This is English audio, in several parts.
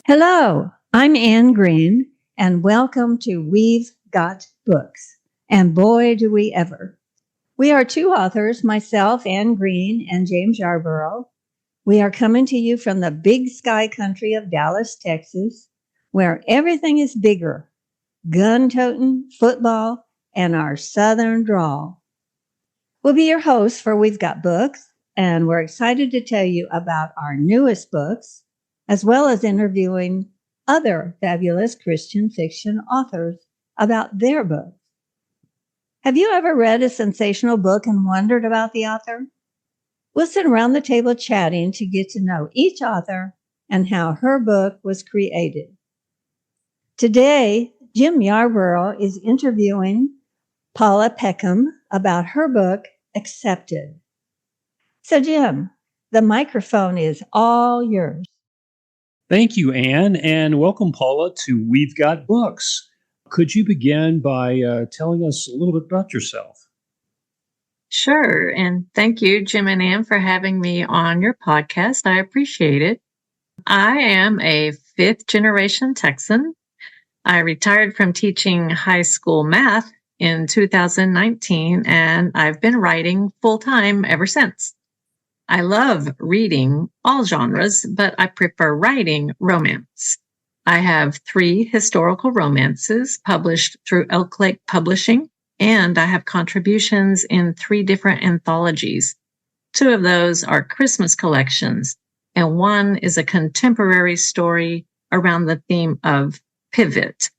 Hello, I'm Ann Green, and welcome to We've Got Books. And boy, do we ever. We are two authors, myself, Ann Green, and James Yarborough. We are coming to you from the big sky country of Dallas, Texas, where everything is bigger, gun-toting, football, and our southern drawl. We'll be your hosts for We've Got Books, and we're excited to tell you about our newest books, as well as interviewing other fabulous Christian fiction authors about their books. Have you ever read a sensational book and wondered about the author? We'll sit around the table chatting to get to know each author and how her book was created. Today, Jim Yarborough is interviewing Paula Peckham about her book, Accepted. So, Jim, the microphone is all yours. Thank you, Anne, and welcome, Paula, to We've Got Books. Could you begin by telling us a little bit about yourself? Sure, and thank you, Jim and Ann, for having me on your podcast. I appreciate it. I am a fifth-generation Texan. I retired from teaching high school math in 2019, and I've been writing full-time ever since. I love reading all genres, but I prefer writing romance. I have 3 historical romances published through Elk Lake Publishing, and I have contributions in 3 different anthologies. 2 of those are Christmas collections, and 1 is a contemporary story around the theme of pivot.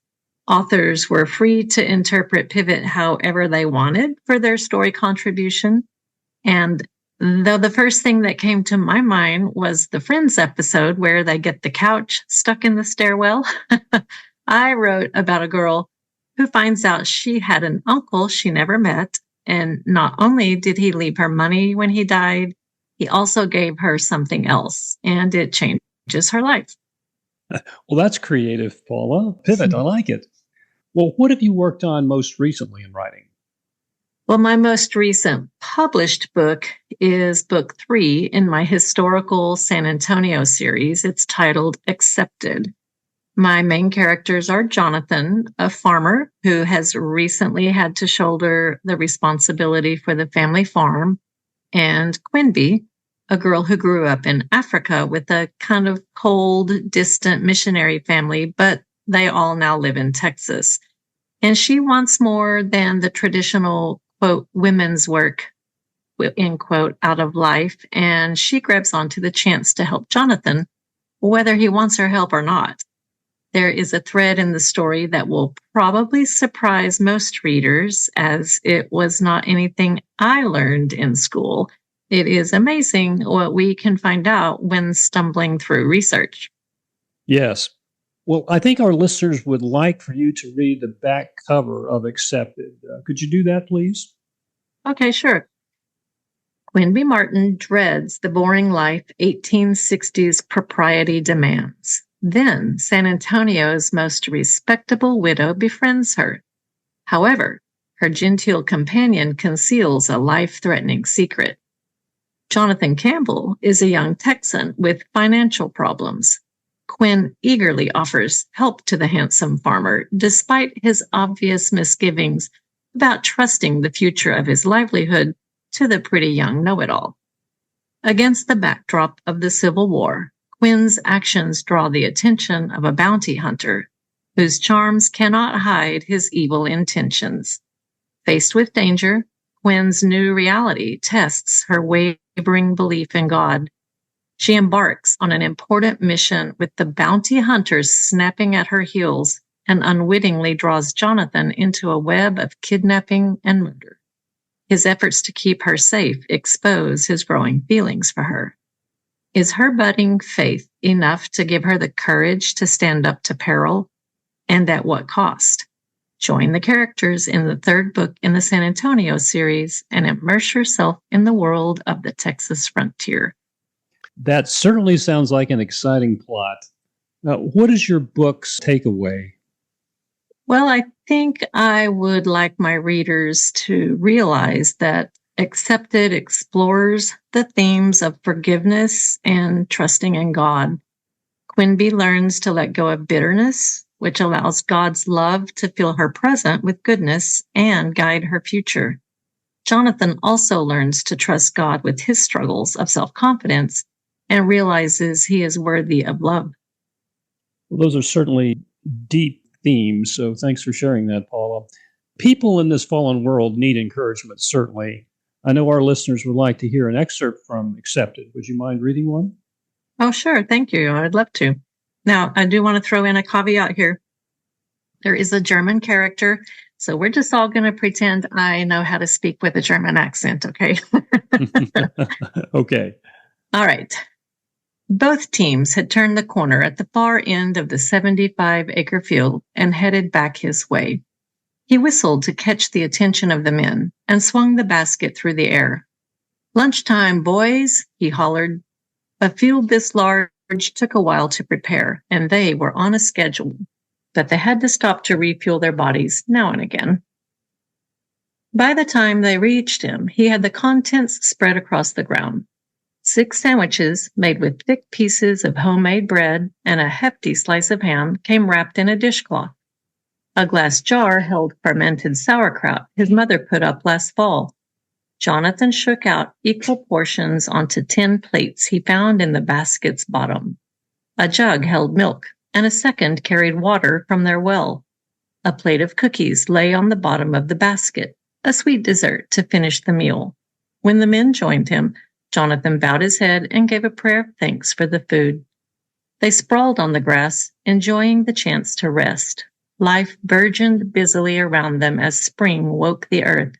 Authors were free to interpret pivot however they wanted for their story contribution, and though the first thing that came to my mind was the Friends episode where they get the couch stuck in the stairwell, I wrote about a girl who finds out she had an uncle she never met, and not only did he leave her money when he died, he also gave her something else, and it changes her life. Well, that's creative, Paula. Pivot, I like it. Well, what have you worked on most recently in writing? Well, my most recent published book is book 3 in my historical San Antonio series. It's titled Accepted. My main characters are Jonathan, a farmer who has recently had to shoulder the responsibility for the family farm, and Quinby, a girl who grew up in Africa with a kind of cold, distant missionary family, but they all now live in Texas. And she wants more than the traditional quote, women's work, end quote, out of life, and she grabs onto the chance to help Jonathan, whether he wants her help or not. There is a thread in the story that will probably surprise most readers, as it was not anything I learned in school. It is amazing what we can find out when stumbling through research. Yes. Well, I think our listeners would like for you to read the back cover of Accepted. Could you do that, please? Okay, sure. Quinby Martin dreads the boring life 1860s propriety demands. Then San Antonio's most respectable widow befriends her. However, her genteel companion conceals a life-threatening secret. Jonathan Campbell is a young Texan with financial problems. Quinn eagerly offers help to the handsome farmer, despite his obvious misgivings about trusting the future of his livelihood to the pretty young know-it-all. Against the backdrop of the Civil War, Quinn's actions draw the attention of a bounty hunter whose charms cannot hide his evil intentions. Faced with danger, Quinn's new reality tests her wavering belief in God. She embarks on an important mission with the bounty hunters snapping at her heels and unwittingly draws Jonathan into a web of kidnapping and murder. His efforts to keep her safe expose his growing feelings for her. Is her budding faith enough to give her the courage to stand up to peril? And at what cost? Join the characters in the 3rd book in the San Antonio series and immerse yourself in the world of the Texas frontier. That certainly sounds like an exciting plot. What is your book's takeaway? Well, I think I would like my readers to realize that Accepted explores the themes of forgiveness and trusting in God. Quinby learns to let go of bitterness, which allows God's love to fill her present with goodness and guide her future. Jonathan also learns to trust God with his struggles of self-confidence and realizes he is worthy of love. Well, those are certainly deep themes, so thanks for sharing that, Paula. People in this fallen world need encouragement, certainly. I know our listeners would like to hear an excerpt from Accepted. Would you mind reading one? Oh, sure. Thank you. I'd love to. Now, I do want to throw in a caveat here. There is a German character, so we're just all going to pretend I know how to speak with a German accent, okay? Okay. All right. Both teams had turned the corner at the far end of the 75-acre field and headed back his way. He whistled to catch the attention of the men and swung the basket through the air. "Lunchtime, boys," he hollered. A field this large took a while to prepare, and they were on a schedule, but they had to stop to refuel their bodies now and again. By the time they reached him, he had the contents spread across the ground. 6 sandwiches made with thick pieces of homemade bread and a hefty slice of ham came wrapped in a dishcloth. A glass jar held fermented sauerkraut his mother put up last fall. Jonathan shook out equal portions onto tin plates he found in the basket's bottom. A jug held milk, and a second carried water from their well. A plate of cookies lay on the bottom of the basket, a sweet dessert to finish the meal. When the men joined him, Jonathan bowed his head and gave a prayer of thanks for the food. They sprawled on the grass, enjoying the chance to rest. Life burgeoned busily around them as spring woke the earth.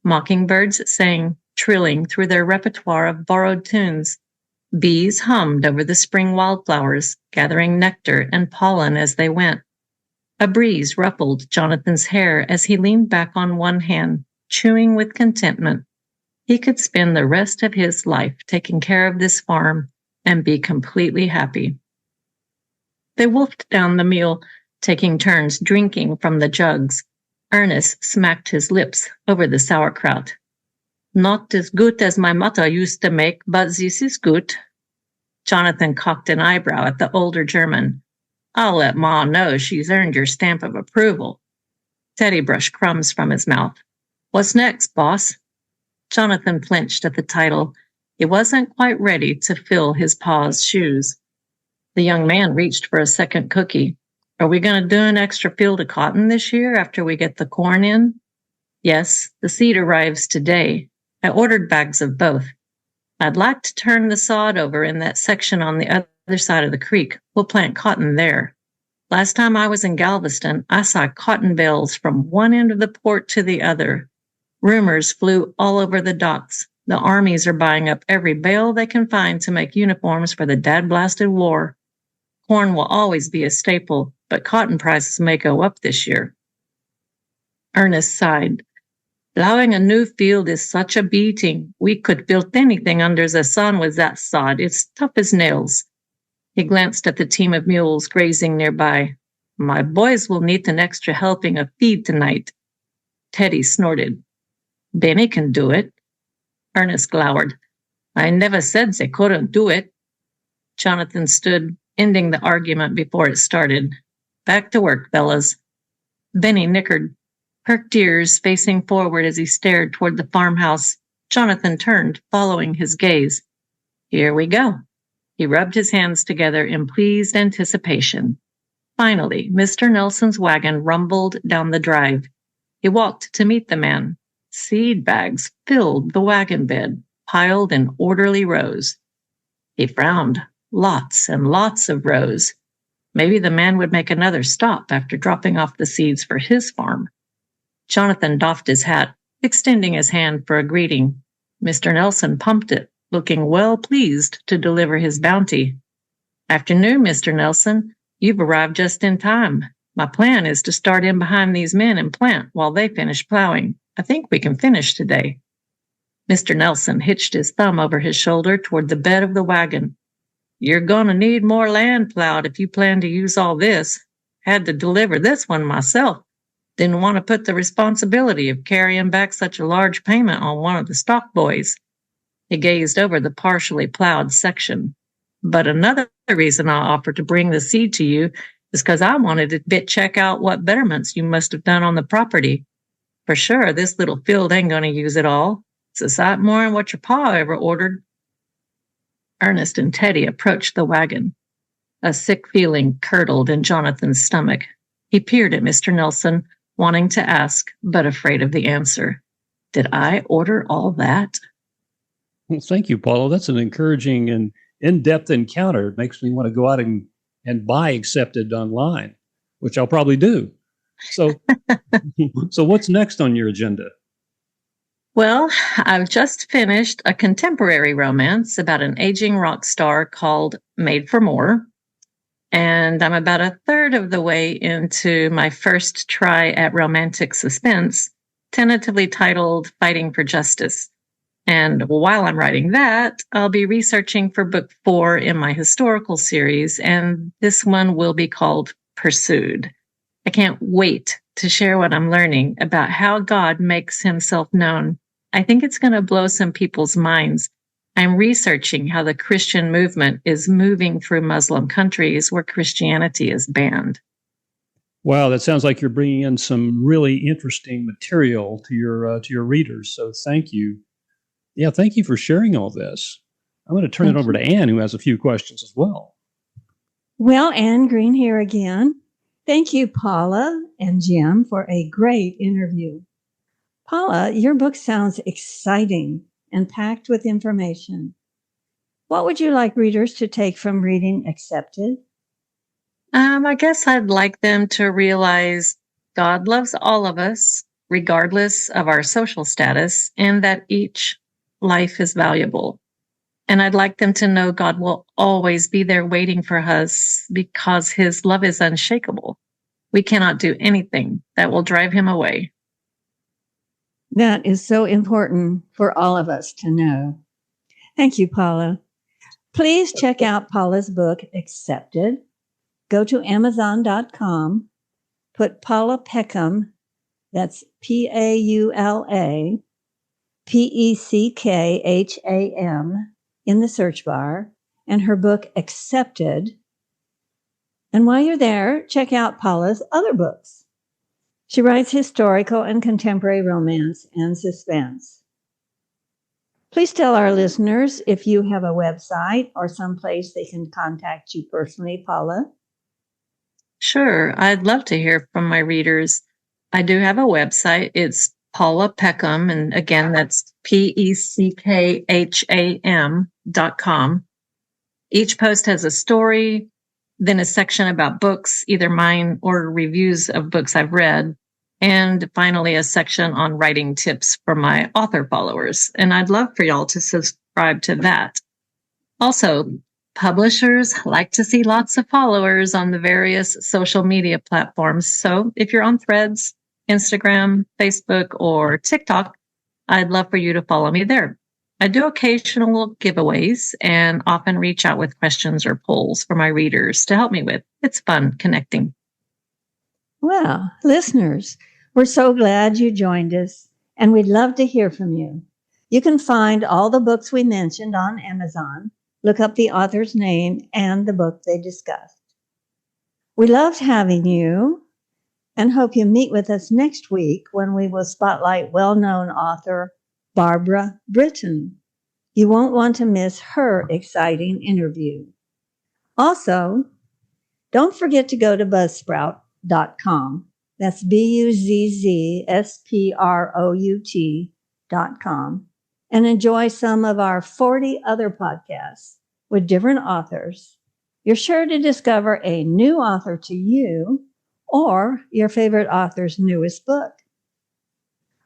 Mockingbirds sang, trilling through their repertoire of borrowed tunes. Bees hummed over the spring wildflowers, gathering nectar and pollen as they went. A breeze ruffled Jonathan's hair as he leaned back on one hand, chewing with contentment. He could spend the rest of his life taking care of this farm and be completely happy. They wolfed down the meal, taking turns drinking from the jugs. Ernest smacked his lips over the sauerkraut. "Not as good as my mother used to make, but this is good." Jonathan cocked an eyebrow at the older German. "I'll let Ma know she's earned your stamp of approval." Teddy brushed crumbs from his mouth. "What's next, boss?" Jonathan flinched at the title. He wasn't quite ready to fill his pa's shoes. The young man reached for a second cookie. "Are we going to do an extra field of cotton this year after we get the corn in?" "Yes, the seed arrives today. I ordered bags of both. I'd like to turn the sod over in that section on the other side of the creek. We'll plant cotton there. Last time I was in Galveston, I saw cotton bales from one end of the port to the other. Rumors flew all over the docks. The armies are buying up every bale they can find to make uniforms for the dad-blasted war. Corn will always be a staple, but cotton prices may go up this year." Ernest sighed. "Plowing a new field is such a beating. We could build anything under the sun with that sod. It's tough as nails." He glanced at the team of mules grazing nearby. "My boys will need an extra helping of feed tonight." Teddy snorted. "Benny can do it." Ernest glowered. "I never said they couldn't do it." Jonathan stood, ending the argument before it started. "Back to work, fellas." Benny nickered, perked ears facing forward as he stared toward the farmhouse. Jonathan turned, following his gaze. "Here we go." He rubbed his hands together in pleased anticipation. Finally, Mr. Nelson's wagon rumbled down the drive. He walked to meet the man. Seed bags filled the wagon bed, piled in orderly rows. He frowned. Lots and lots of rows. Maybe the man would make another stop after dropping off the seeds for his farm. Jonathan doffed his hat, extending his hand for a greeting. Mr. Nelson pumped it, looking well pleased to deliver his bounty. "Afternoon, Mr. Nelson. You've arrived just in time. My plan is to start in behind these men and plant while they finish plowing. I think we can finish today." Mr. Nelson hitched his thumb over his shoulder toward the bed of the wagon. "You're going to need more land plowed if you plan to use all this. Had to deliver this one myself. Didn't want to put the responsibility of carrying back such a large payment on one of the stock boys." He gazed over the partially plowed section. But another reason I offered to bring the seed to you is because I wanted to check out what betterments you must have done on the property. For sure, this little field ain't going to use it all. It's a sight more than what your pa ever ordered. Ernest and Teddy approached the wagon. A sick feeling curdled in Jonathan's stomach. He peered at Mr. Nelson, wanting to ask, but afraid of the answer. Did I order all that? Well, thank you, Paula. That's an encouraging and in-depth encounter. It makes me want to go out and buy Accepted online, which I'll probably do. So, so what's next on your agenda? Well, I've just finished a contemporary romance about an aging rock star called Made for More. And I'm about a third of the way into my first try at romantic suspense, tentatively titled Fighting for Justice. And while I'm writing that, I'll be researching for book 4 in my historical series, and this one will be called Pursued. I can't wait to share what I'm learning about how God makes himself known. I think it's going to blow some people's minds. I'm researching how the Christian movement is moving through Muslim countries where Christianity is banned. Wow, that sounds like you're bringing in some really interesting material to your readers. So thank you. Yeah, thank you for sharing all this. I'm going to turn it over to Anne, who has a few questions as well. Well, Anne Green here again. Thank you, Paula and Jim, for a great interview. Paula, your book sounds exciting and packed with information. What would you like readers to take from reading Accepted? I guess I'd like them to realize God loves all of us, regardless of our social status, and that each life is valuable. And I'd like them to know God will always be there waiting for us because his love is unshakable. We cannot do anything that will drive him away. That is so important for all of us to know. Thank you, Paula. Please check out Paula's book, Accepted. Go to Amazon.com, put Paula Peckham, that's Paula Peckham, in the search bar, and her book, Accepted. And while you're there, check out Paula's other books. She writes historical and contemporary romance and suspense. Please tell our listeners if you have a website or someplace they can contact you personally, Paula. Sure, I'd love to hear from my readers. I do have a website. It's Paula Peckham, and again, that's Peckham.com. Each post has a story, then a section about books, either mine or reviews of books I've read, and finally a section on writing tips for my author followers. And I'd love for y'all to subscribe to that. Also, publishers like to see lots of followers on the various social media platforms. So if you're on Threads, Instagram, Facebook, or TikTok, I'd love for you to follow me there. I do occasional giveaways and often reach out with questions or polls for my readers to help me with. It's fun connecting. Well, listeners, we're so glad you joined us, and we'd love to hear from you. You can find all the books we mentioned on Amazon. Look up the author's name and the book they discussed. We loved having you and hope you meet with us next week when we will spotlight well-known author Barbara Britton. You won't want to miss her exciting interview. Also, don't forget to go to buzzsprout.com. That's BUZZSPROUT.com. And enjoy some of our 40 other podcasts with different authors. You're sure to discover a new author to you or your favorite author's newest book.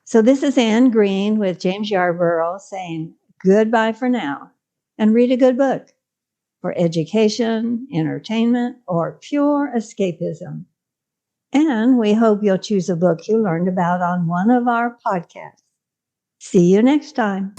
So this is Anne Green with James Yarborough saying goodbye for now and read a good book for education, entertainment, or pure escapism. And we hope you'll choose a book you learned about on one of our podcasts. See you next time.